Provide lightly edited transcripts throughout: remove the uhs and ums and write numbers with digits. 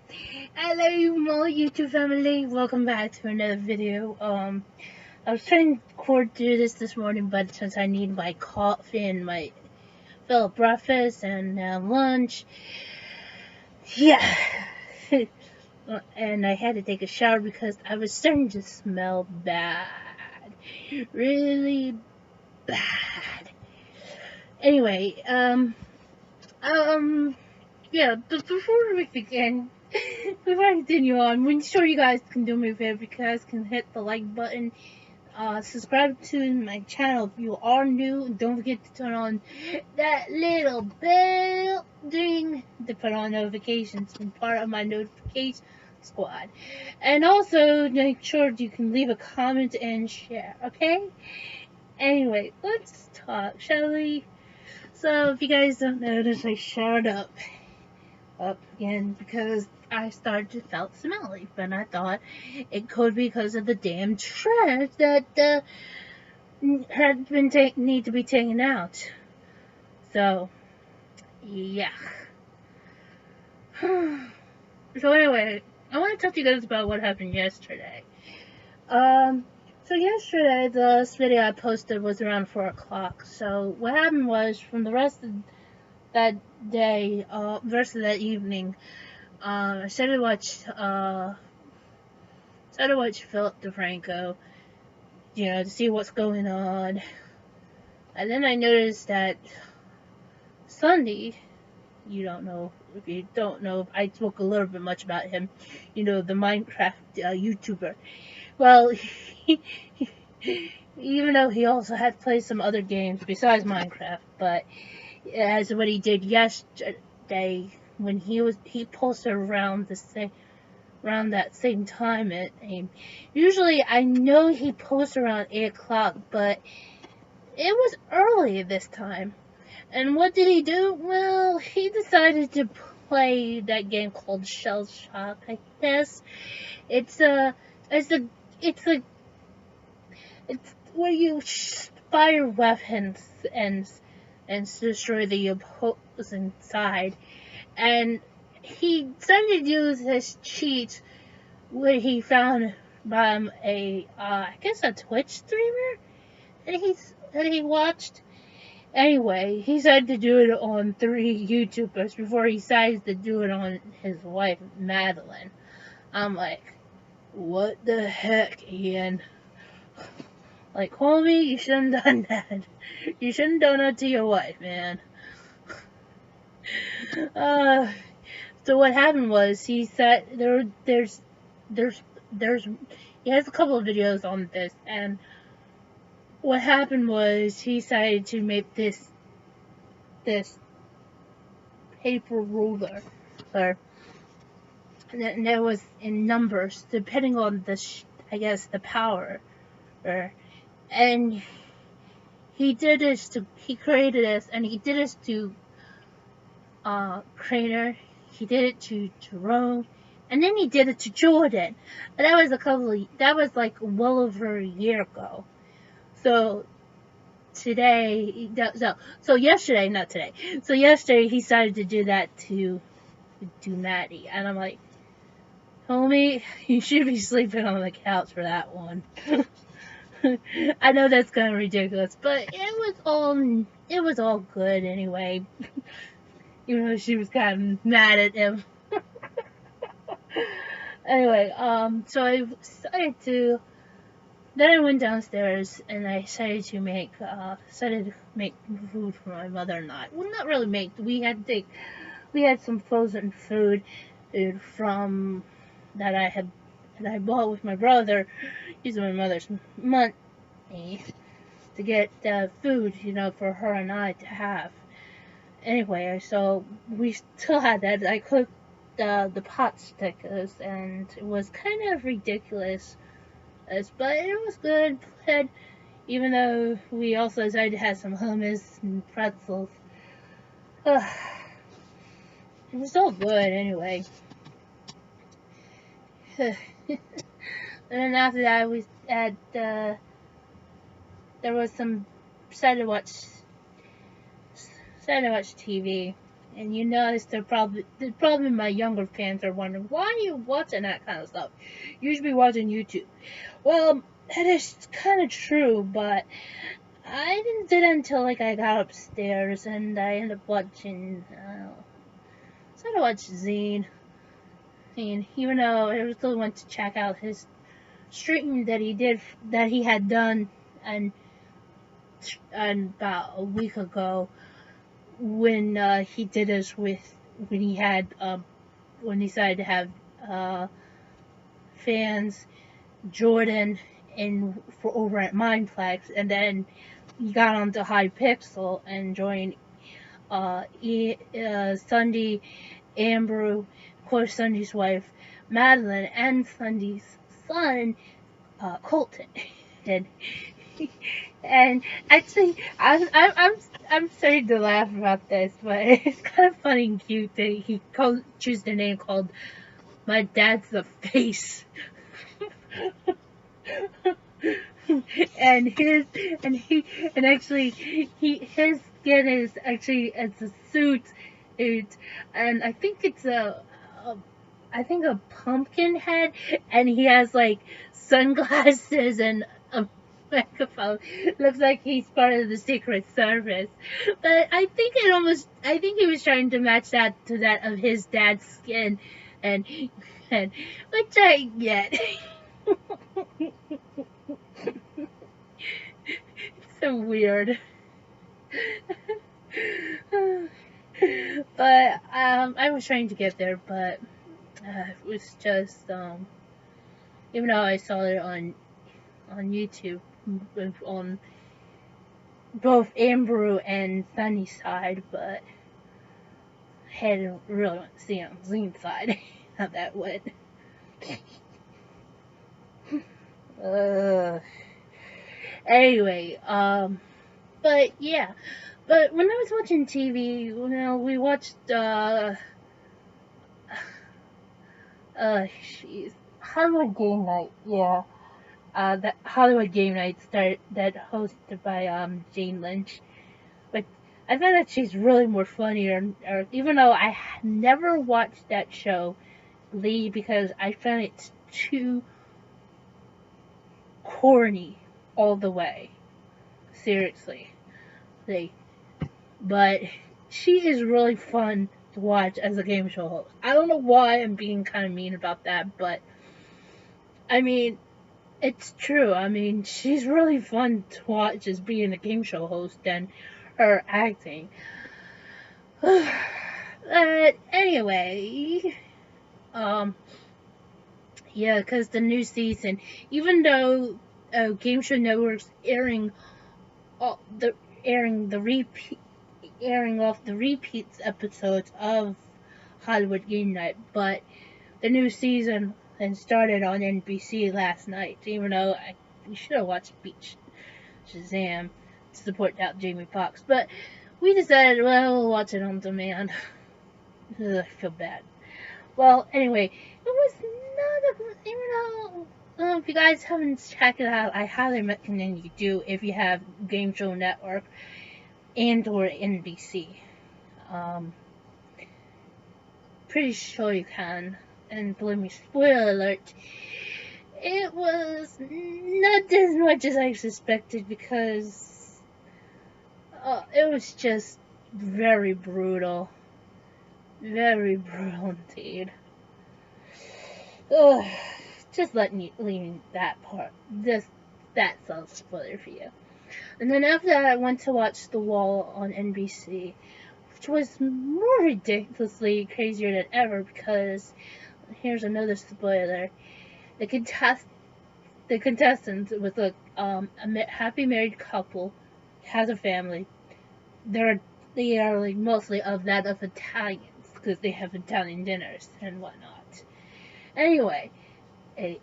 Hello, my YouTube family. Welcome back to another video. I was trying to record through this morning, but since I need my coffee and my fill breakfast and lunch, yeah, and I had to take a shower because I was starting to smell bad, really bad. Anyway, yeah, but before we begin, before I continue on, make sure you guys can do me a favor. You guys can hit the like button, subscribe to my channel if you are new, and don't forget to turn on that little bell ding to put on notifications and part of my notification squad. And also make sure you can leave a comment and share, okay? Anyway, let's talk, shall we? So if you guys don't notice, I showered up again because I started to feel smelly, but I thought it could be because of the damn trash that had been need to be taken out. So yeah. So anyway, I want to talk to you guys about what happened yesterday. So yesterday, the last video I posted was around 4 o'clock. So what happened was, from the rest of that day, the rest of that evening, I started to watch Philip DeFranco, to see what's going on. And then I noticed that Sunday, if you don't know, I spoke a little bit much about him, the Minecraft YouTuber. Well, even though he also had played some other games besides Minecraft, but as what he did yesterday, when he posted around that same time usually I know he posts around 8 o'clock, but it was early this time. And what did he do? Well, he decided to play that game called Shell Shock, I guess. It's where you fire weapons and destroy the opposing side. And he decided to use his cheat where he found I guess a Twitch streamer that he watched. Anyway, he decided to do it on 3 YouTubers before he decided to do it on his wife, Madeline. I'm like, what the heck, Ian? Like, homie, you shouldn't have done that. You shouldn't have done that to your wife, man. So what happened was, he said he has a couple of videos on this, and what happened was he decided to make this paper ruler, and it was in numbers depending on the power, and he created this, and he did this to Craner, he did it to Jerome, and then he did it to Jordan. And that was like well over a year ago. So yesterday, not today. So yesterday he decided to do that to Maddie, and I'm like, homie, you should be sleeping on the couch for that one. I know that's kind of ridiculous, but it was all good anyway. Even though she was kind of mad at him. Anyway, so I decided to. Then I went downstairs and I decided to make food for my mother and I. Well, not really make. We had some frozen food from that I bought with my brother, using my mother's money to get food, for her and I to have. Anyway, so we still had that. I cooked the pot stickers, and it was kind of ridiculous, but it was good. Even though we also decided to have some hummus and pretzels. It was all good anyway. And then after that, we had there was some decided to watch TV, And you notice probably my younger fans are wondering, why are you watching that kind of stuff? You should be watching YouTube. Well, that is kind of true, but I didn't do that until like I got upstairs and I ended up watching. So I watched Zine, and even though I really went to check out his stream that he had done, and about a week ago when he did this when he had when he decided to have fans Jordan for over at Mindflex, and then he got onto Hypixel and joined Sunday, Amber, of course Sunday's wife Madeline, and Sunday's son Colton. And actually, I'm starting to laugh about this, but it's kind of funny and cute that he chose the name called "My Dad's the Face." and his skin is actually as a suit, and I think it's a pumpkin head, and he has like sunglasses and a microphone. Looks like he's part of the Secret Service, but I think he was trying to match that to that of his dad's skin, and which I get. So weird. But I was trying to get there, but it was just even though I saw it on YouTube on both Amber and Sunny's side, but I hadn't really want to see on Zine's side how that went. Anyway, but yeah, but when I was watching TV, you know, we watched Hollywood Game Night, yeah, that Hollywood Game Night that hosted by Jane Lynch, but I found that she's really more funnier, even though I never watched that show, Lee, because I found it too corny all the way. Seriously. But she is really fun to watch as a game show host. I don't know why I'm being kind of mean about that, but I mean, it's true. I mean, she's really fun to watch as being a game show host and her acting. But anyway, yeah, because the new season, even though Game Show Network's airing off the repeats episodes of Hollywood Game Night, but the new season had started on NBC last night. Even though we should have watched Beach Shazam to support that Jamie Foxx, but we decided, well, we'll watch it on demand. Ugh, I feel bad. Well, anyway, it was not a, even though, if you guys haven't checked it out, I highly recommend you do if you have Game Show Network and or NBC. Pretty sure you can. And believe me, spoiler alert, it was not as much as I suspected, because it was just very brutal. Very brutal indeed. Ugh, just leaving that part. That's a spoiler for you. And then after that, I went to watch The Wall on NBC, which was more ridiculously crazier than ever, because here's another spoiler: the contestants with a happy married couple, has a family. They are like mostly of that of Italians, because they have Italian dinners and whatnot. Anyway, and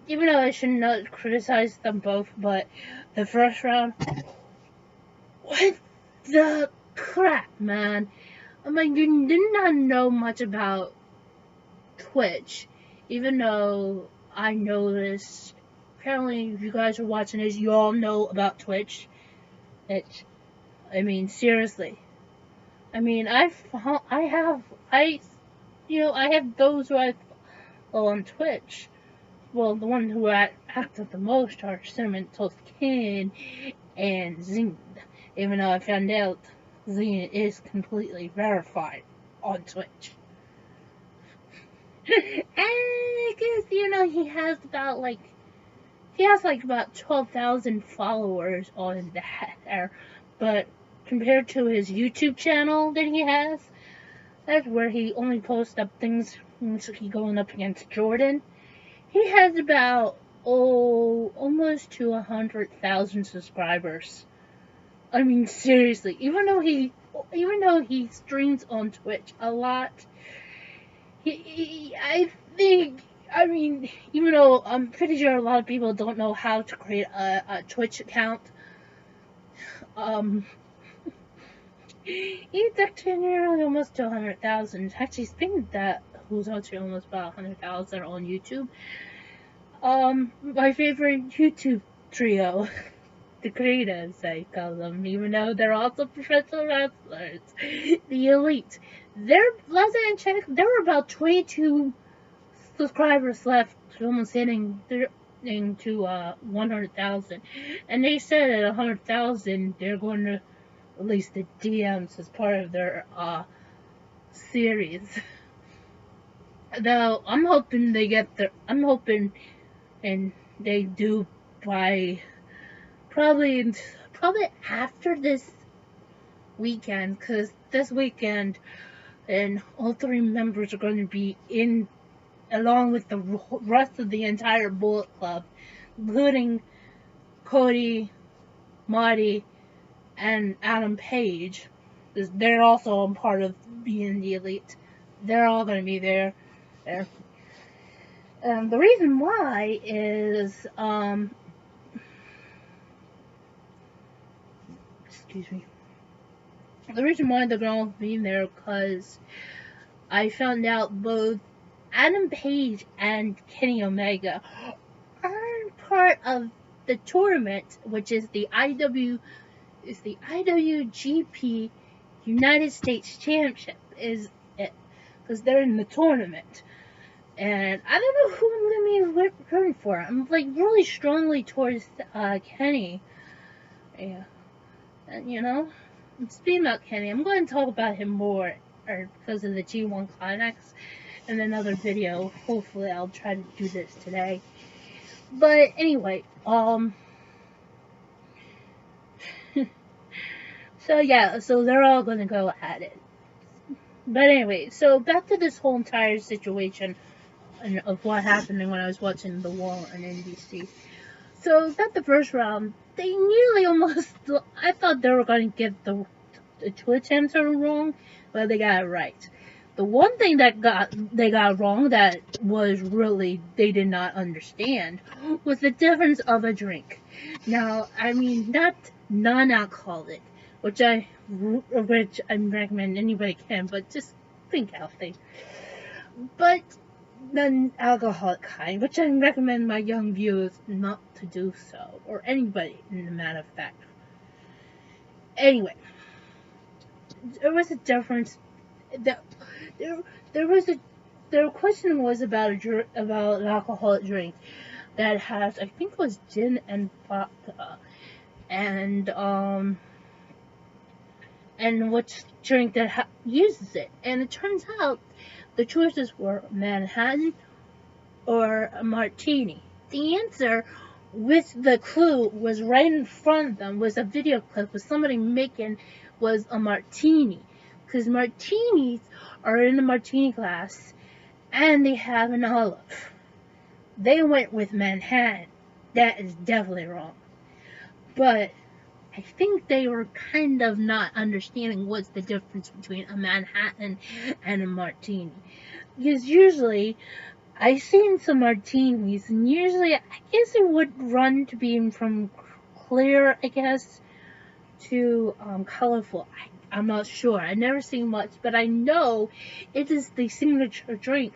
even though I should not criticize them both, but the first round, what the crap, man? I mean, you did not know much about Twitch, even though I know this. Apparently, if you guys are watching this, you all know about Twitch. I mean, seriously. I mean, I have those who I follow on Twitch. Well, the one who acted the most are Cinnamon Toast King and Zing. Even though I found out Zing is completely verified on Twitch. And I guess, he has about 12,000 followers on there. But compared to his YouTube channel that he has, that's where he only posts up things going up against Jordan. He has about, almost to 100,000 subscribers. I mean, seriously, even though he streams on Twitch a lot, I mean, even though I'm pretty sure a lot of people don't know how to create a Twitch account, he's actually nearly almost to 100,000. Actually, speaking of that, who's actually almost about 100,000 on YouTube. My favorite YouTube trio, the Creatives, I call them, even though they're also professional wrestlers, the Elite. Last time I checked, there were about 22 subscribers left, almost hitting to 100,000. And they said at 100,000, they're going to release the DMs as part of their series. Though I'm hoping and they do by probably after this weekend, because this weekend and all three members are going to be in along with the rest of the entire Bullet Club, including Cody, Marty, and Adam Page. They're also a part of being the Elite. They're all going to be there. The reason why is, excuse me. The reason why they're going to be there because I found out both Adam Page and Kenny Omega aren't part of the tournament, which is the IWGP United States Championship, is it? Because they're in the tournament. And I don't know who I'm going to be rooting for. I'm really strongly towards Kenny. Yeah. And speaking about Kenny, I'm going to talk about him more because of the G1 Climax in another video. Hopefully I'll try to do this today. But anyway, so they're all going to go at it. But anyway, so back to this whole entire situation of what happened when I was watching The Wall on NBC. So, about the first round, they nearly almost, I thought they were going to get the Twitch answer wrong, but they got it right. The one thing that they got wrong that was really, they did not understand, was the difference of a drink. Now, I mean, not non-alcoholic, which I recommend anybody can, but just think healthy. But non-alcoholic kind, which I recommend my young viewers not to do so, or anybody in the matter of fact. Anyway, there was a difference. The question was about an alcoholic drink that has, I think it was gin and vodka, and which drink that uses it. And it turns out the choices were Manhattan or a martini. The answer with the clue was right in front of them, was a video clip with somebody was a martini. Because martinis are in a martini glass and they have an olive. They went with Manhattan. That is definitely wrong. But I think they were kind of not understanding what's the difference between a Manhattan and a martini. Because usually, I've seen some martinis, and usually, I guess it would run to being from clear, I guess, to colorful. I'm not sure. I've never seen much, but I know it is the signature drink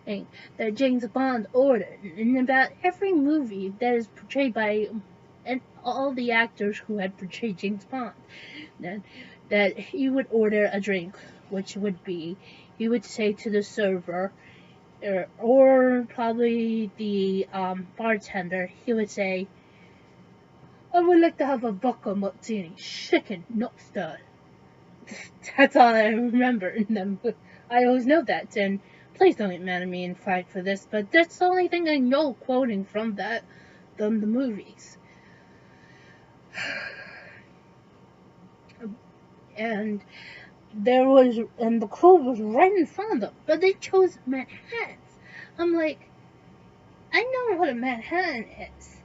that James Bond ordered in about every movie that is portrayed by and all the actors who had portrayed James Bond, that he would order a drink, which would be, he would say to the server, or probably the bartender, he would say, I would like to have a vodka martini, chicken, not stirred. That's all I remember in them. I always know that, and please don't get mad at me and fight for this, but that's the only thing I know quoting from the movies. And the crew was right in front of them, but they chose Manhattan. I'm like, I know what a Manhattan is.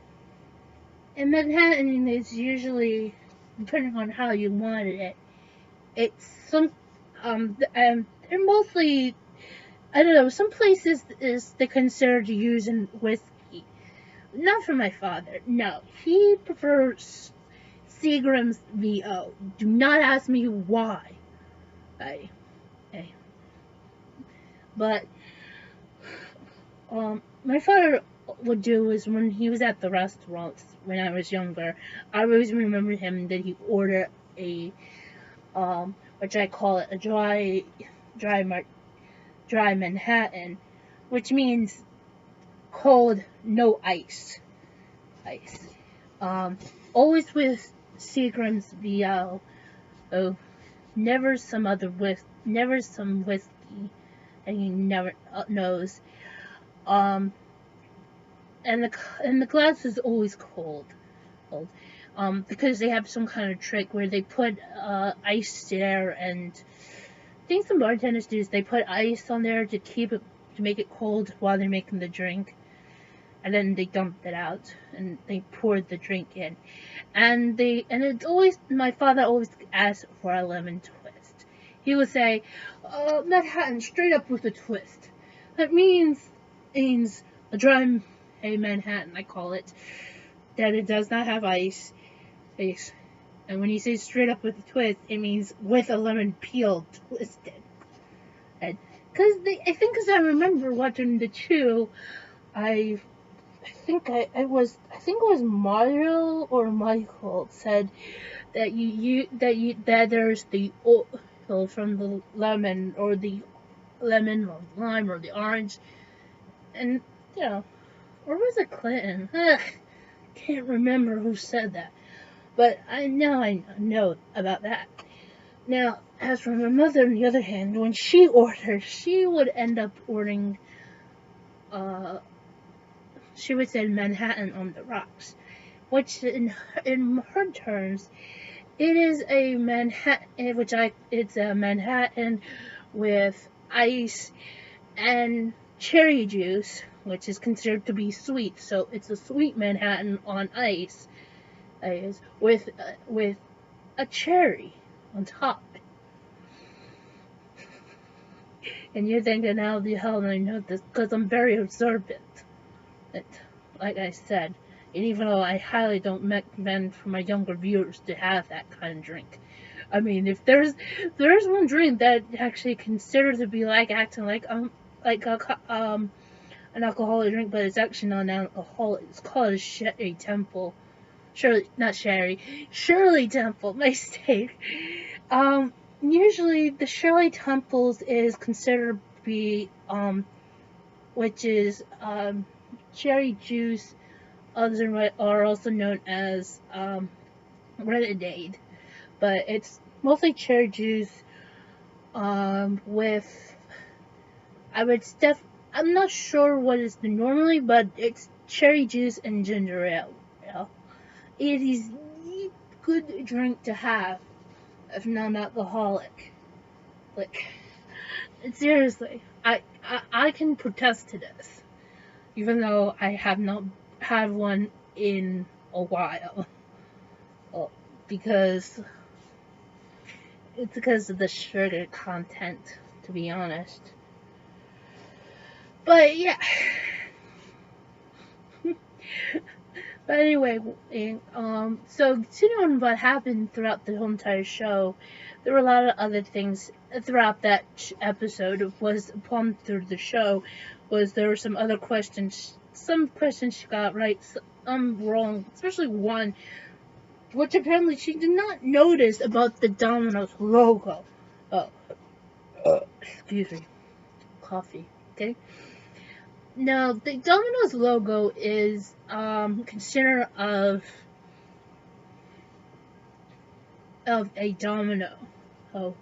And Manhattan is usually, depending on how you wanted it, it's some, they're mostly, I don't know, some places they consider using whiskey. Not for my father, no. He prefers Seagram's VO. Do not ask me why. But my father would do is when he was at the restaurants when I was younger, I always remember him that he ordered a which I call it a dry Manhattan, which means cold, no ice. Always with Seagram's VO. Oh, never some whiskey, and he never knows. And the glass is always cold. Because they have some kind of trick where they put ice there, and I think some bartenders do is they put ice on there to make it cold while they're making the drink, and then they dump it out and they pour the drink in, and it's always, my father always asks for a lemon twist. He would say, Manhattan straight up with a twist. That means a dry Manhattan, I call it, that it does not have ice. And when you say straight up with a twist, it means with a lemon peel twisted. And I think because I remember watching the two, I think it was Mario or Michael said that there's the oil from the lemon or lime or the orange, and or was it Clinton? Can't remember who said that, but I know about that. Now, as for my mother, on the other hand, when she would end up ordering, she would say Manhattan on the rocks, which in her terms, it is a Manhattan, it's a Manhattan with ice and cherry juice, which is considered to be sweet, so it's a sweet Manhattan on ice, with a cherry on top. And you're thinking, how the hell do I know this? Because I'm very observant. Like I said, and even though I highly don't recommend for my younger viewers to have that kind of drink. I mean, if there's one drink that actually considered to be acting like an alcoholic drink, but it's actually not an alcoholic. It's called a Sherry Temple. Shirley Temple, mistake. Usually the Shirley Temples is considered to be, which is, cherry juice, others are also known as, Renegade, but it's mostly cherry juice, with, I'm not sure what is normally, but it's cherry juice and ginger ale. It is a good drink to have if non-alcoholic. Seriously, I can protest to this, even though I have not had one in a while. Because of the sugar content, to be honest. But yeah. But anyway, so continuing on what happened throughout the whole entire show, there were a lot of other things throughout that episode. Was plumb through the show, there were some other questions some questions she got right, some wrong, especially one, which apparently she did not notice about the Domino's logo. Oh, excuse me, coffee. Okay. Now the Domino's logo is considered of a domino. Oh,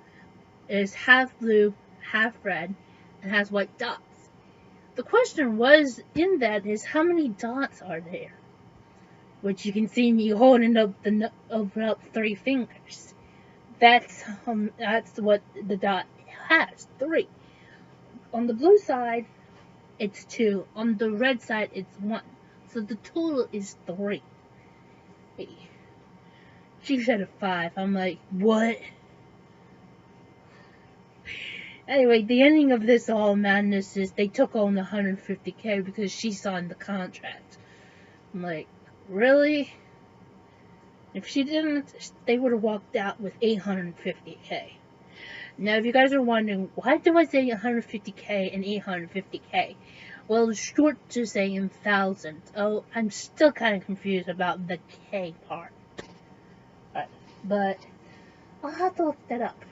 it is half blue, half red, and has white dots. The question was in that is how many dots are there? Which you can see me holding up up 3 fingers. That's what the dot has, 3. On the blue side, it's 2. On the red side, it's 1. So the total is 3. Hey. She said a 5. I'm like, what? Anyway, the ending of this all madness is they took on the 150K because she signed the contract. I'm like, really? If she didn't, they would have walked out with 850K. Now, if you guys are wondering, why do I say 150K and 850K? Well, it's short to saying thousands. Oh, I'm still kind of confused about the K part. Alright, but I'll have to look that up.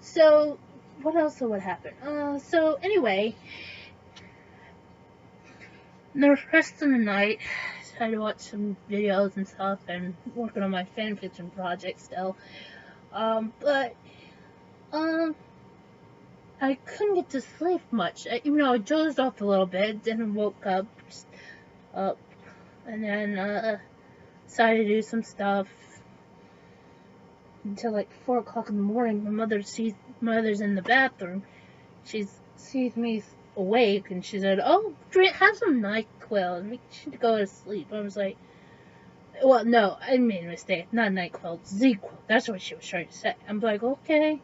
So, what else would happen? So anyway, the rest of the night, I tried to watch some videos and stuff and working on my fanfiction project still. But I couldn't get to sleep much. Even though I dozed off a little bit, then woke up, and then decided to do some stuff until like 4 o'clock in the morning. My mother's in the bathroom. She sees me awake, and she said, "Oh, have some NyQuil and make sure to go to sleep." I was like, well, no, I made a mistake. Not NyQuil, ZQuil. That's what she was trying to say. I'm like, okay,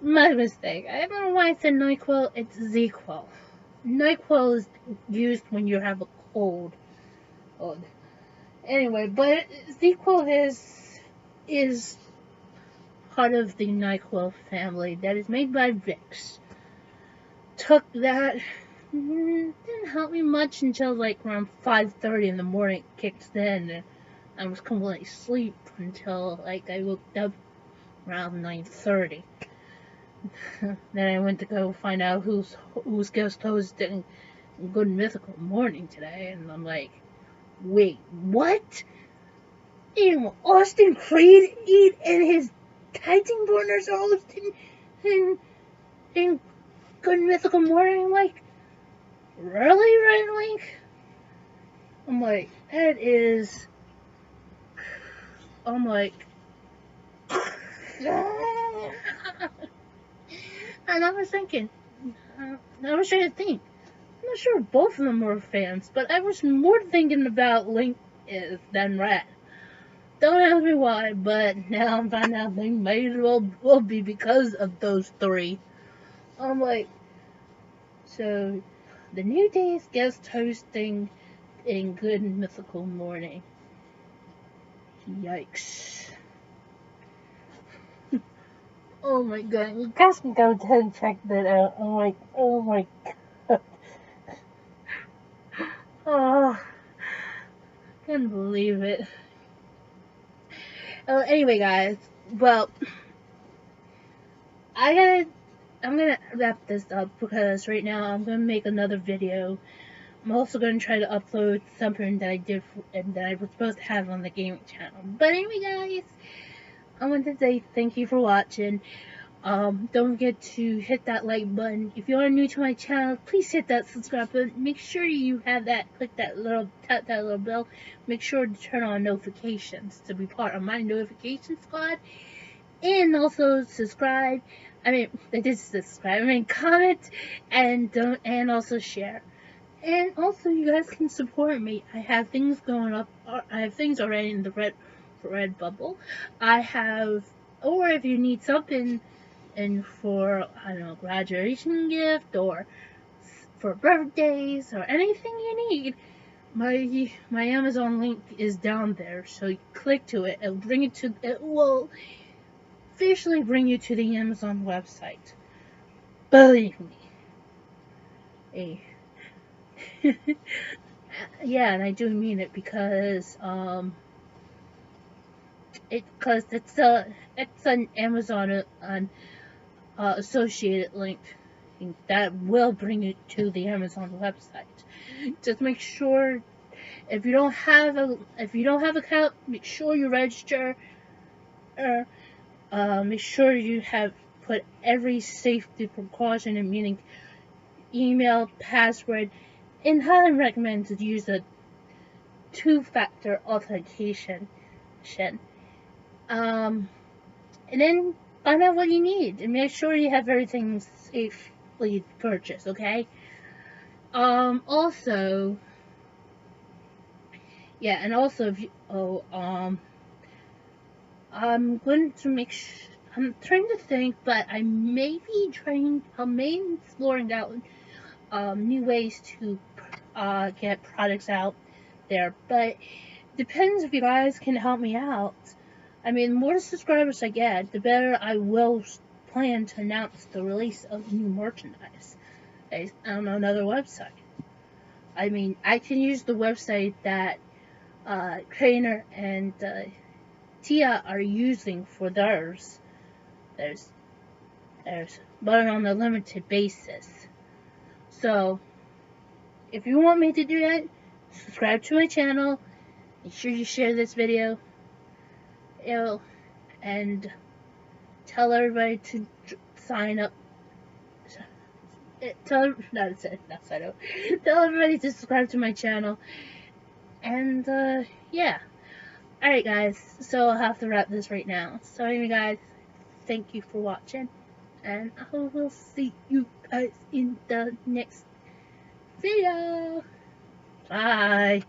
my mistake. I don't know why I said NyQuil. It's ZQuil. NyQuil is used when you have a cold. Anyway, but ZQuil is part of the NyQuil family that is made by Vicks. Took that, didn't help me much until like around 5:30 in the morning. It kicked in, and I was completely asleep until like I woke up around 9:30. Then I went to go find out who's guest hosting Good Mythical Morning today, and I'm like, wait, what? Even Austin Creed and his tagging partners are hosting in Good Mythical Morning? I'm like, really, Red Link? I'm like, that is... I'm like... And I was thinking, I was trying to think, I'm not sure if both of them were fans, but I was more thinking about Link than Red. Don't ask me why, but now I'm finding out they may as well be because of those 3. I'm like, so the New Day's guest hosting in Good Mythical Morning. Yikes. Oh my god, you guys can go ahead and check that out. I'm like, oh my god. Oh, I can't believe it. Anyway, guys, well, I'm gonna wrap this up because right now I'm gonna make another video. I'm also gonna try to upload something that I did and that I was supposed to have on the gaming channel. But anyway, guys, I want to say thank you for watching. Don't forget to hit that like button. If you are new to my channel, please hit that subscribe button. Make sure you have that, tap that little bell. Make sure to turn on notifications to be part of my notification squad. And also subscribe. Comment and also share. And also, you guys can support me. I have things going up. I have things already in the red bubble. Or if you need something, and for, I don't know, graduation gift or for birthdays or anything you need, my Amazon link is down there. So you click to it. It will officially bring you to the Amazon website. Believe me. Yeah, and I do mean it because it's an Amazon associated link that will bring you to the Amazon website. Just make sure if you don't have an account, make sure you register. Make sure you have put every safety precaution, and meaning email, password, and highly recommend to use a two-factor authentication. Um, and then find out what you need and make sure you have everything safely purchased. Okay. Also, yeah, and also if you I'm going to I'm trying to think, but I may exploring out new ways to get products out there, but depends if you guys can help me out. I mean, the more subscribers I get, the better I will plan to announce the release of new merchandise on another website. I mean, I can use the website that Trainer and Tia are using for theirs. There's, but on a limited basis. So, if you want me to do that, subscribe to my channel. Make sure you share this video. And tell everybody to sign up. Tell everybody to subscribe to my channel. And yeah. Alright guys, so I'll have to wrap this right now. So anyway guys, thank you for watching. And I will see you guys in the next video. Bye.